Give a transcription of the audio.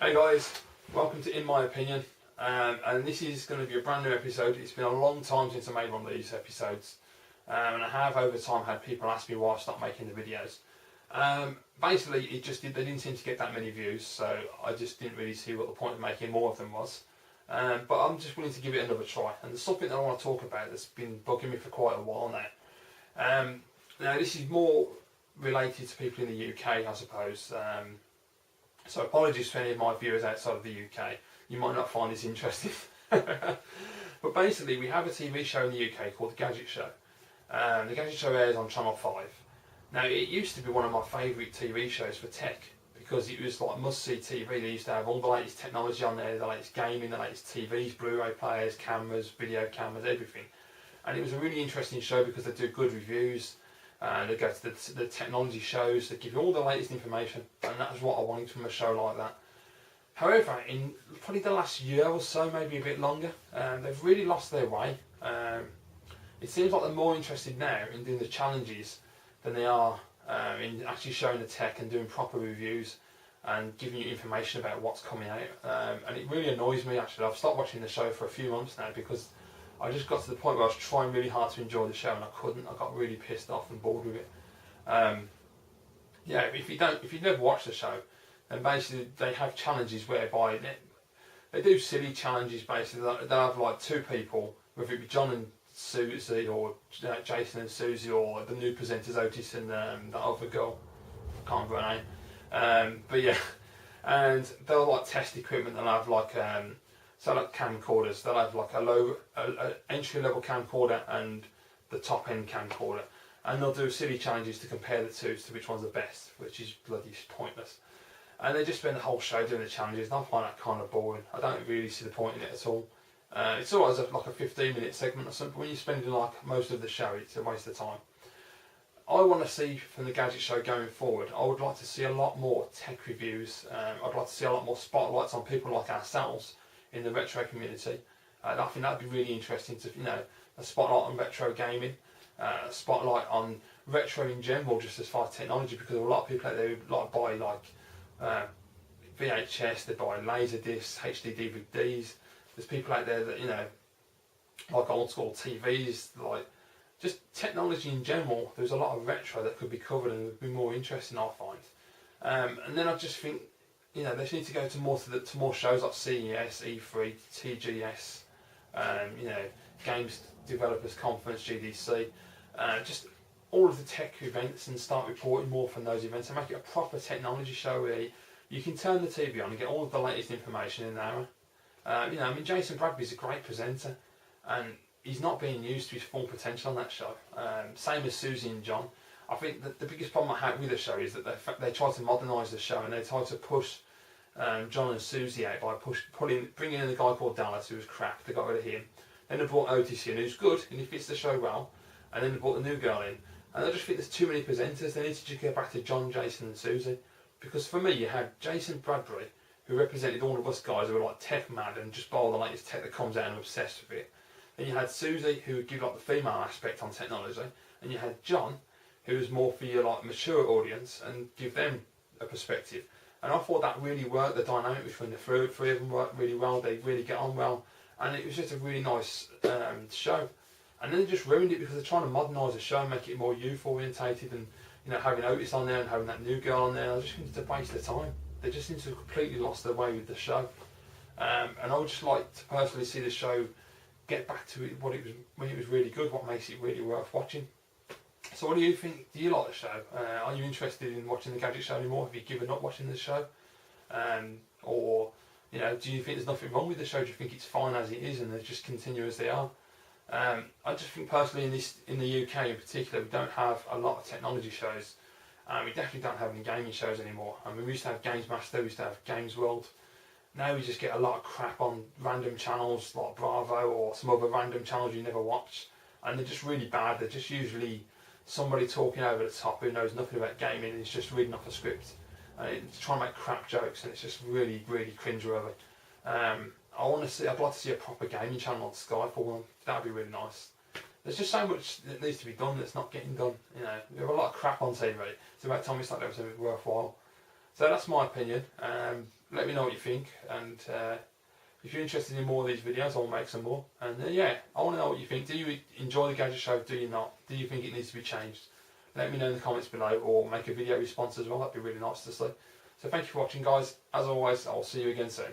Hey guys, welcome to In My Opinion, and this is going to be a brand new episode. It's been a long time since I made one of these episodes, and I have over time had people ask me why I stopped making the videos. Basically, they didn't seem to get that many views, so I just didn't really see what the point of making more of them was. But I'm just willing to give it another try, and there's something that I want to talk about that's been bugging me for quite a while now. Now this is more related to people in the UK, I suppose. So apologies for any of my viewers outside of the UK. You might not find this interesting. But basically we have a TV show in the UK called The Gadget Show. The Gadget Show airs on Channel 5. Now it used to be one of my favourite TV shows for tech because it was like must-see TV. They used to have all the latest technology on there, the latest gaming, the latest TVs, Blu-ray players, cameras, video cameras, everything. And it was a really interesting show because they do good reviews. They go to the technology shows, they give you all the latest information, and that's what I wanted from a show like that. However, in probably the last year or so, maybe a bit longer, they've really lost their way. It seems like they're more interested now in doing the challenges than they are in actually showing the tech and doing proper reviews and giving you information about what's coming out. And it really annoys me actually. I've stopped watching the show for a few months now because I just got to the point where I was trying really hard to enjoy the show and I couldn't. I got really pissed off and bored with it. Yeah, if you've never watched the show, then basically they have challenges whereby they do silly challenges. Basically, they'll have like two people, whether it be John and Susie or Jason and Susie, or the new presenters Otis and that other girl. I can't remember her name. But yeah, and they'll like test equipment. They'll have like so like camcorders, they'll have like a entry level camcorder and the top end camcorder, and they'll do silly challenges to compare the two to which one's the best, which is bloody pointless. And they just spend the whole show doing the challenges, and I find that kind of boring. I don't really see the point in it at all. It's always like a 15-minute segment or something. When you're spending like most of the show, it's a waste of time. I want to see from the Gadget Show going forward, I would like to see a lot more tech reviews. I'd like to see a lot more spotlights on people like ourselves in the retro community. I think that'd be really interesting to, a spotlight on retro gaming, a spotlight on retro in general, just as far as technology, because a lot of people out there who buy VHS, they buy laser discs, HD DVDs. There's people out there that like old school TVs, like just technology in general. There's a lot of retro that could be covered and would be more interesting, I find. And then I just think, they just need to go to more shows like CES, E3, TGS, Games Developers Conference, GDC, just all of the tech events, and start reporting more from those events and make it a proper technology show where you can turn the TV on and get all of the latest information in an hour. Jason Bradbury's a great presenter, and he's not being used to his full potential on that show. Same as Susie and John. I think that the biggest problem I have with the show is that they try to modernise the show, and they try to push John and Susie out by bringing in a guy called Dallas who was crap. They got rid of him. Then they brought Otis in, who's good and he fits the show well. And then they brought the new girl in. And I just think there's too many presenters. They need to just go back to John, Jason and Susie. Because for me, you had Jason Bradbury, who represented all of us guys who were like tech mad and just buy all the latest tech that comes out and obsessed with it. Then you had Susie, who would give like the female aspect on technology. And you had John, who was more for your like mature audience and give them a perspective. And I thought that really worked. The dynamic between the three of them worked really well. They really get on well, and it was just a really nice show. And then they just ruined it because they're trying to modernise the show and make it more youth orientated, and having Otis on there and having that new girl on there. I just think it's a waste of time. They just seem to have completely lost their way with the show. And I would just like to personally see the show get back to what it was when it was really good. What makes it really worth watching. So what do you think? Do you like the show? Are you interested in watching the Gadget Show anymore? Have you given up watching the show? Or do you think there's nothing wrong with the show? Do you think it's fine as it is and they just continue as they are? I just think personally in the UK in particular, we don't have a lot of technology shows. We definitely don't have any gaming shows anymore. We used to have Games Master, we used to have Games World. Now we just get a lot of crap on random channels like Bravo or some other random channels you never watch. And they're just really bad. They're just usually somebody talking over the top who knows nothing about gaming and is just reading off a script and it's trying to make crap jokes, and it's just really, really cringeworthy. I'd like to see a proper gaming channel on Sky for one. That'd be really nice. There's just so much that needs to be done that's not getting done. We have a lot of crap on TV. It's about time we start doing something worthwhile. So that's my opinion. Let me know what you think, and if you're interested in more of these videos, I'll make some more. And yeah, I want to know what you think. Do you enjoy the Gadget Show? Do you not? Do you think it needs to be changed? Let me know in the comments below, or make a video response as well. That'd be really nice to see. So thank you for watching, guys. As always, I'll see you again soon.